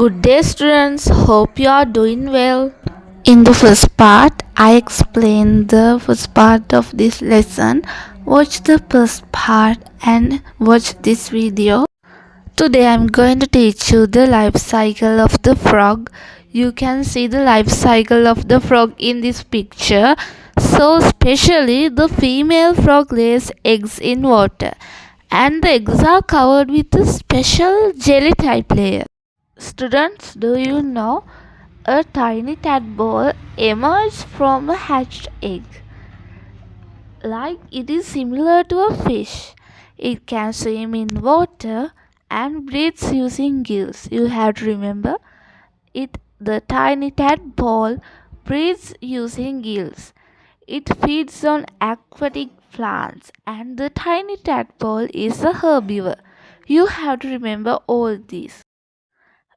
Good day, students. Hope you are doing well. In the first part, I explained the first part of this lesson. Watch the first part and watch this video. Today, I'm going to teach you the life cycle of the frog. You can see the life cycle of the frog in this picture. So, especially the female frog lays eggs in water, and the eggs are covered with a special jelly type layer. Students, do you know a tiny tadpole emerges from a hatched egg? Like it is similar to a fish. It can swim in water and breathes using gills. You have to remember it. The tiny tadpole breathes using gills. It feeds on aquatic plants, and the tiny tadpole is a herbivore. You have to remember all these.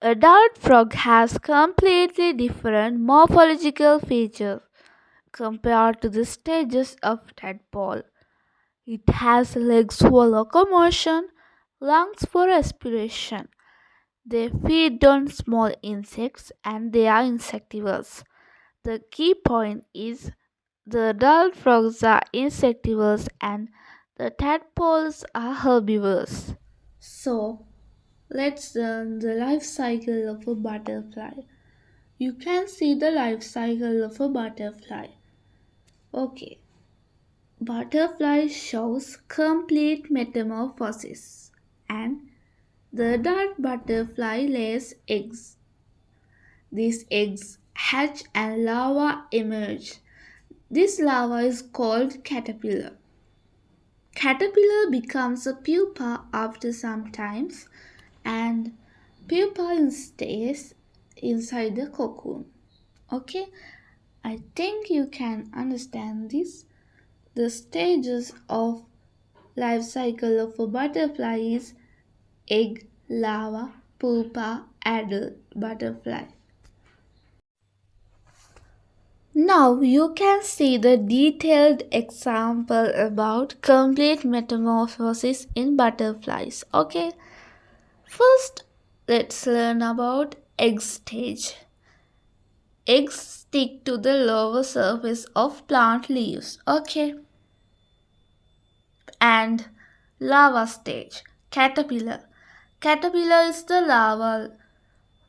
Adult frog has completely different morphological features compared to the stages of tadpole. It has legs for locomotion, lungs for respiration. They feed on small insects and they are insectivores. The key point is the adult frogs are insectivores and the tadpoles are herbivores. So, let's learn the life cycle of a butterfly. You can see the life cycle of a butterfly. Okay, butterfly shows complete metamorphosis and the adult butterfly lays eggs. These eggs hatch and larvae emerge. This larva is called caterpillar. Caterpillar becomes a pupa after some time and pupa stays inside the cocoon. Okay, I think you can understand this. The stages of life cycle of a butterfly is egg, larva, pupa, adult butterfly. Now you can see the detailed example about complete metamorphosis in butterflies. Okay, first let's learn about egg stage. Eggs stick to the lower surface of plant leaves. Okay, and larva stage. Caterpillar. Caterpillar is the larva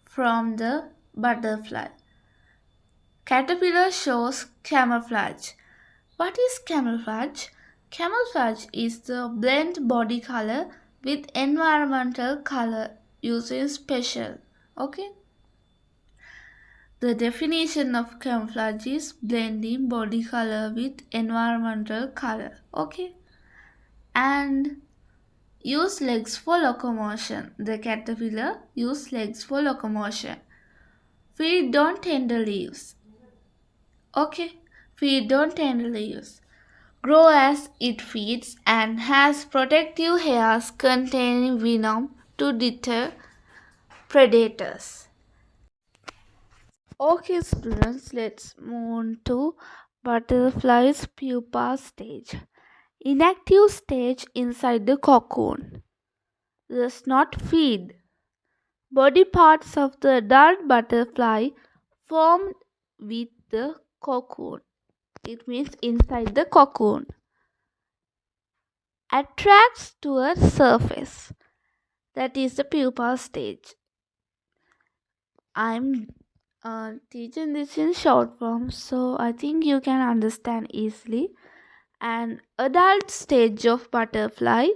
from the butterfly. Caterpillar shows camouflage. What is camouflage? Camouflage is the blend body color with environmental color using special. Okay. The definition of camouflage is blending body color with environmental color. Okay. And use legs for locomotion. The caterpillar use legs for locomotion. Feed on tender leaves. Okay, feed on tender leaves. Grow as it feeds and has protective hairs containing venom to deter predators. Okay, students, let's move on to butterfly's pupa stage. Inactive stage inside the cocoon. Does not feed. Body parts of the adult butterfly formed with the cocoon. It means inside the cocoon. Attracts to a surface. That is the pupa stage. I'm teaching this in short form, so I think you can understand easily. An adult stage of butterfly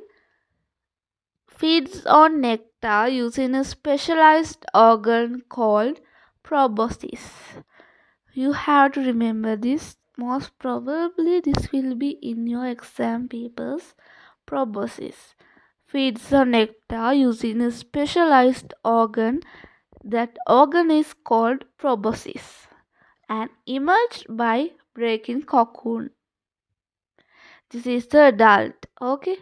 feeds on nectar using a specialized organ called proboscis. You have to remember this. Most probably, this will be in your exam papers. Proboscis feeds on nectar using a specialized organ. That organ is called proboscis and emerged by breaking cocoon. This is the adult. Okay.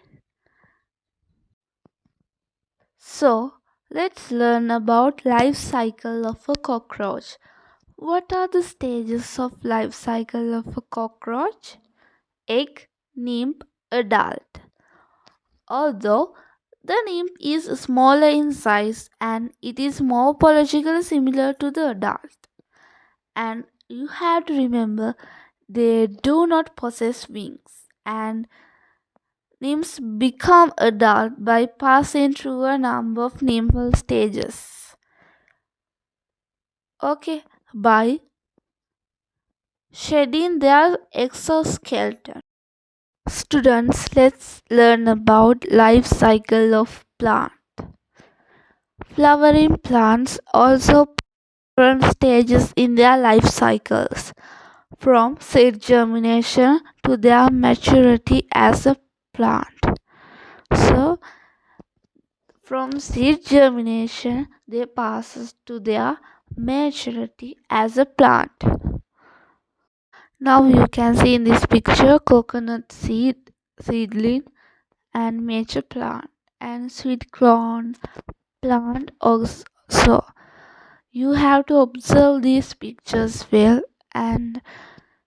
So let's learn about life cycle of a cockroach. What are the stages of life cycle of a cockroach? Egg, nymph, adult. Although The nymph is smaller in size and it is morphologically similar to the adult. And you have to remember they do not possess wings, and nymphs become adult by passing through a number of nymphal stages. Okay, by shedding their exoskeleton. Students, let's learn about life cycle of plant. Flowering plants also different stages in their life cycles, from seed germination to their maturity as a plant. So, from seed germination, they passes to their maturity as a plant. Now you can see in this picture coconut seedling, and mature plant, and sweet corn plant also. You have to observe these pictures well, and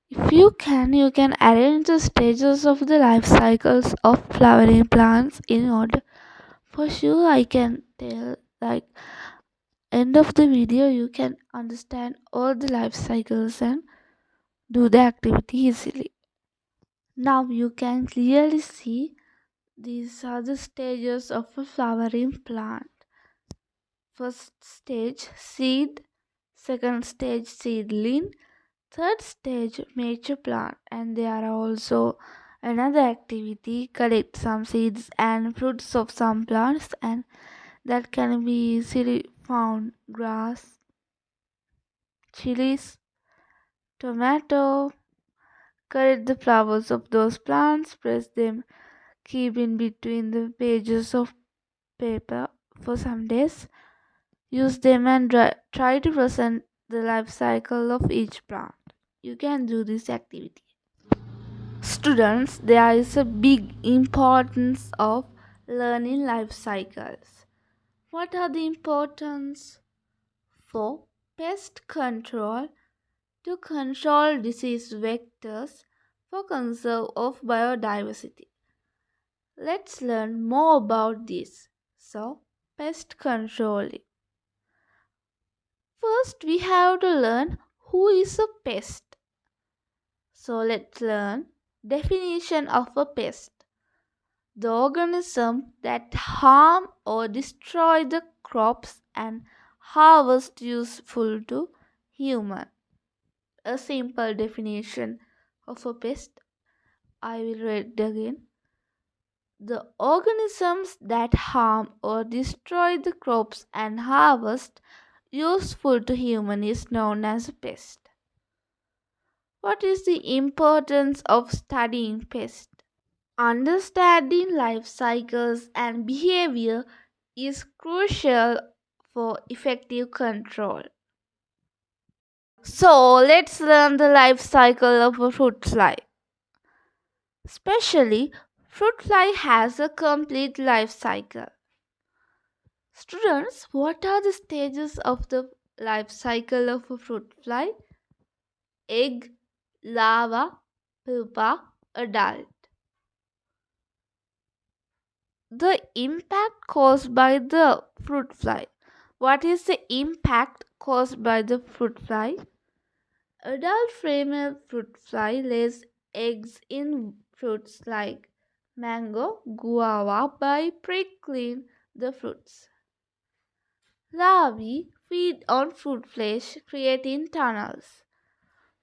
if you can arrange the stages of the life cycles of flowering plants in order. For sure, I can tell, like, end of the video you can understand all the life cycles and do the activity easily. Now you can clearly see these are the stages of a flowering plant. First stage seed, second stage seedling, third stage mature plant, and there are also another activity collect some seeds and fruits of some plants, and that can be easily found grass, chilies, tomato. Collect the flowers of those plants, press them, keep in between the pages of paper for some days. Use them and try to present the life cycle of each plant. You can do this activity. Students, there is a big importance of learning life cycles. What are the importance? For pest control, to control disease vectors, for conserve of biodiversity. Let's learn more about this. So, pest control. First, we have to learn who is a pest. So, let's learn definition of a pest. The organism that harm or destroy the crops and harvest useful to human. A simple definition of a pest. I will read again. The organisms that harm or destroy the crops and harvest useful to human is known as a pest. What is the importance of studying pests? Understanding life cycles and behavior is crucial for effective control. So, let's learn the life cycle of a fruit fly. Especially, fruit fly has a complete life cycle. Students, what are the stages of the life cycle of a fruit fly? Egg, larva, pupa, adult. The impact caused by the fruit fly. What is the impact caused by the fruit fly? Adult female fruit fly lays eggs in fruits like mango, guava by prickling the fruits. Larvae feed on fruit flesh, creating tunnels.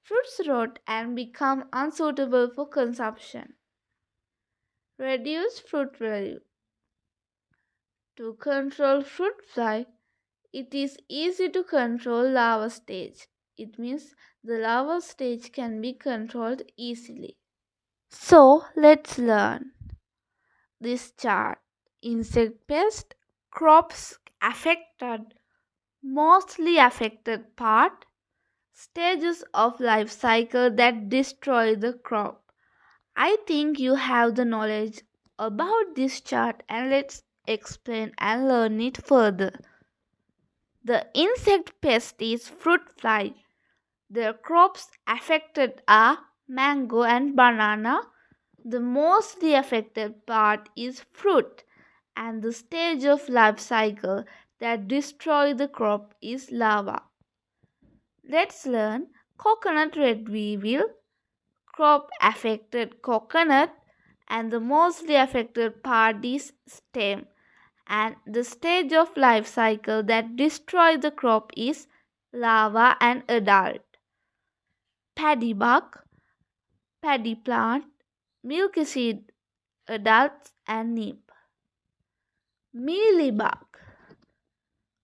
Fruits rot and become unsuitable for consumption. Reduce fruit value. To control fruit fly, it is easy to control larva stage. It means the larva stage can be controlled easily. So let's learn this chart. Insect pest, crops affected, mostly affected part, stages of life cycle that destroy the crop. I think you have the knowledge about this chart, and let's explain and learn it further. The insect pest is fruit fly. The crops affected are mango and banana. The mostly affected part is fruit, and the stage of life cycle that destroy the crop is larva. Let's learn coconut red weevil, crop affected coconut, and the mostly affected part is stem, and the stage of life cycle that destroy the crop is larva and adult. Paddy bug, paddy plant, milky seed adults and nib. Mealybug.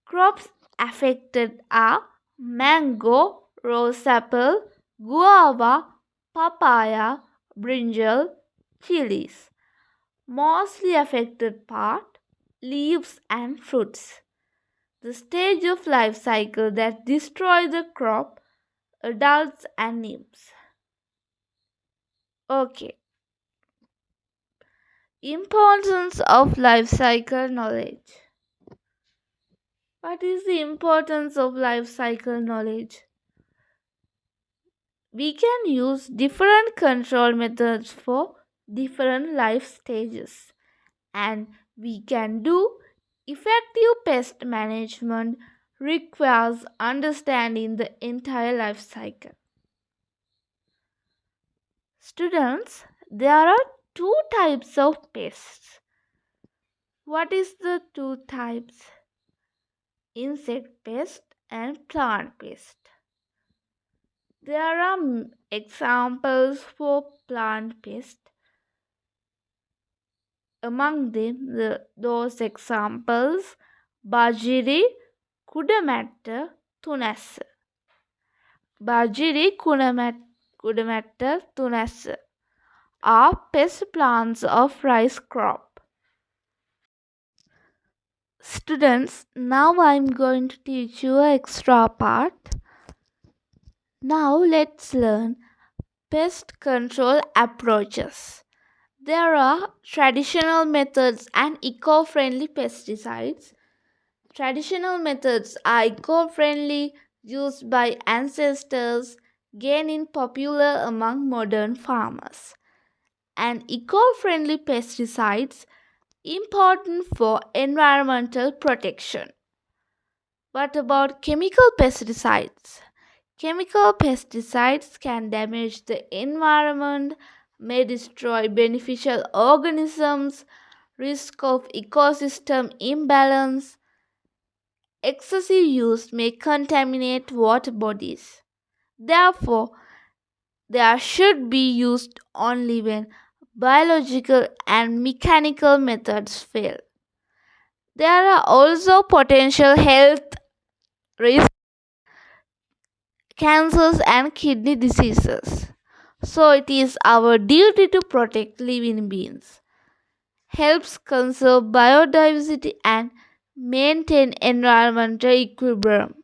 Crops affected are mango, rose apple, guava, papaya, brinjal, chilies. Mostly affected part leaves and fruits. The stage of life cycle that destroy the crop adults and nibs. Okay. Importance of life cycle knowledge. What is the importance of life cycle knowledge? We can use different control methods for different life stages, and we can do effective pest management requires understanding the entire life cycle. Students, there are two types of pests. What is the two types? Insect pest and plant pest. There are examples for plant pest. Among them, those examples Bajiri, Kudamatta, Tunas. Bajiri, Kudamatta, Tunas are pest plants of rice crop. Students, now I am going to teach you an extra part. Now let's learn pest control approaches. There are traditional methods and eco-friendly pesticides. Traditional methods are eco-friendly, used by ancestors, gaining popular among modern farmers. And eco-friendly pesticides important for environmental protection. What about chemical pesticides? Chemical pesticides can damage the environment, may destroy beneficial organisms, risk of ecosystem imbalance. Excessive use may contaminate water bodies. Therefore, they should be used only when biological and mechanical methods fail. There are also potential health risks, cancers, and kidney diseases. So, it is our duty to protect living beings, helps conserve biodiversity, and maintain environmental equilibrium.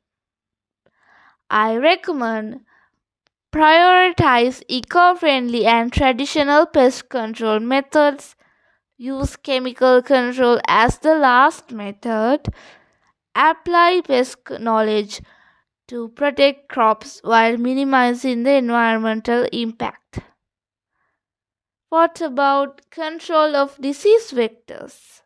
I recommend prioritize eco-friendly and traditional pest control methods. Use chemical control as the last method. Apply pest knowledge to protect crops while minimizing the environmental impact. What about control of disease vectors?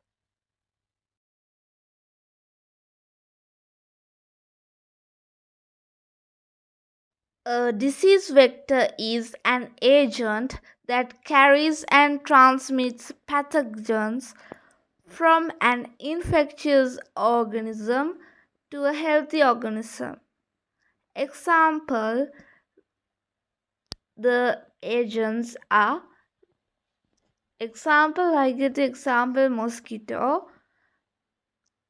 A disease vector is an agent that carries and transmits pathogens from an infectious organism to a healthy organism. Example, the agents are I get the example mosquito,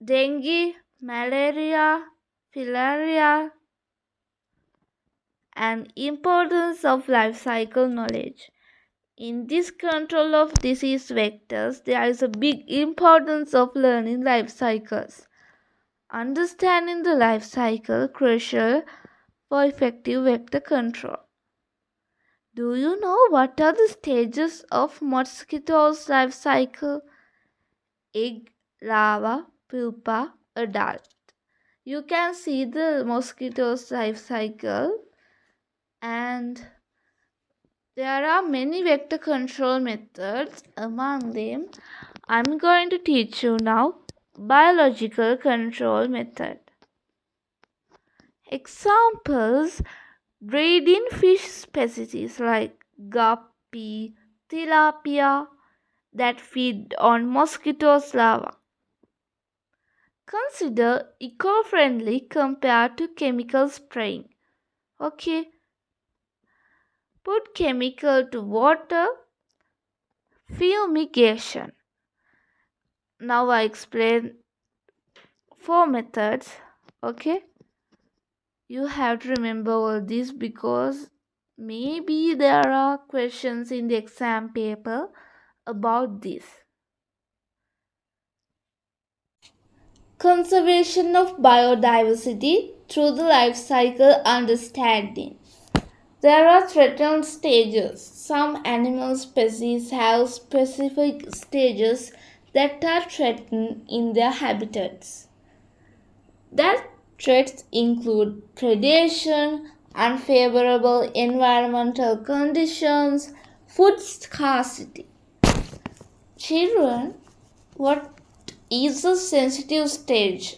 dengue, malaria, filaria, and importance of life cycle knowledge. In this control of disease vectors, there is a big importance of learning life cycles. Understanding the life cycle crucial for effective vector control. Do you know what are the stages of mosquitoes' life cycle? Egg, larva, pupa, adult. You can see the mosquito's life cycle, and there are many vector control methods. Among them I'm going to teach you now biological control method. Examples: breeding fish species like guppy, tilapia that feed on mosquitoes larvae. Consider eco-friendly compared to chemical spraying. Okay, put chemical to water, fumigation. Now I explain four methods. Okay, you have to remember all this because maybe there are questions in the exam paper about this. Conservation of biodiversity through the life cycle understanding. There are threatened stages. Some animal species have specific stages that are threatened in their habitats. That threats include predation, unfavorable environmental conditions, food scarcity. Children, what is a sensitive stage?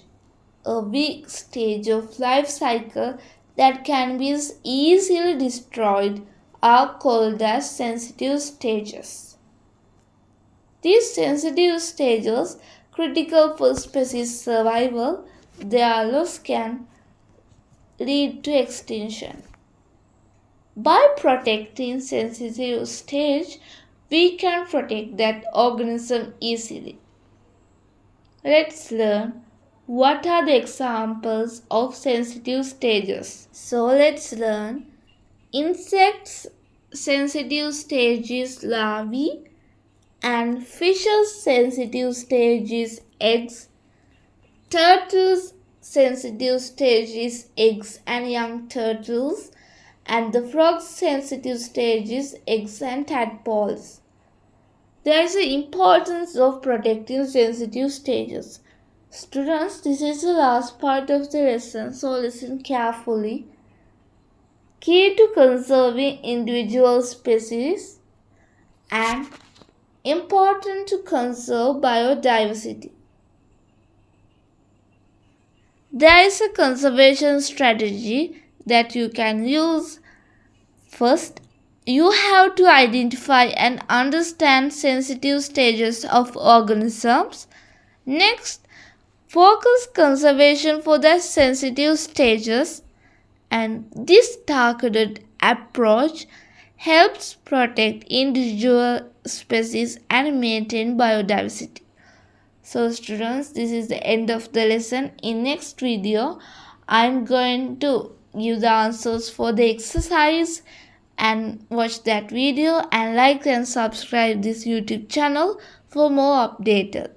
A weak stage of life cycle that can be easily destroyed are called as sensitive stages. These sensitive stages, critical for species survival, their loss can lead to extinction. By protecting sensitive stage, we can protect that organism easily. Let's learn what are the examples of sensitive stages. So let's learn insects sensitive stage is larvae and fishes sensitive stage is eggs. Turtles sensitive stage is eggs and young turtles, and the frog's sensitive stage is eggs and tadpoles. There is the importance of protecting sensitive stages. Students, this is the last part of the lesson, so listen carefully. Key to conserving individual species and important to conserve biodiversity. There is a conservation strategy that you can use. First, you have to identify and understand sensitive stages of organisms. Next, focus conservation for the sensitive stages, and this targeted approach helps protect individual species and maintain biodiversity. So students, this is the end of the lesson. In next video, I'm going to give the answers for the exercise, and watch that video and like and subscribe this YouTube channel for more updates.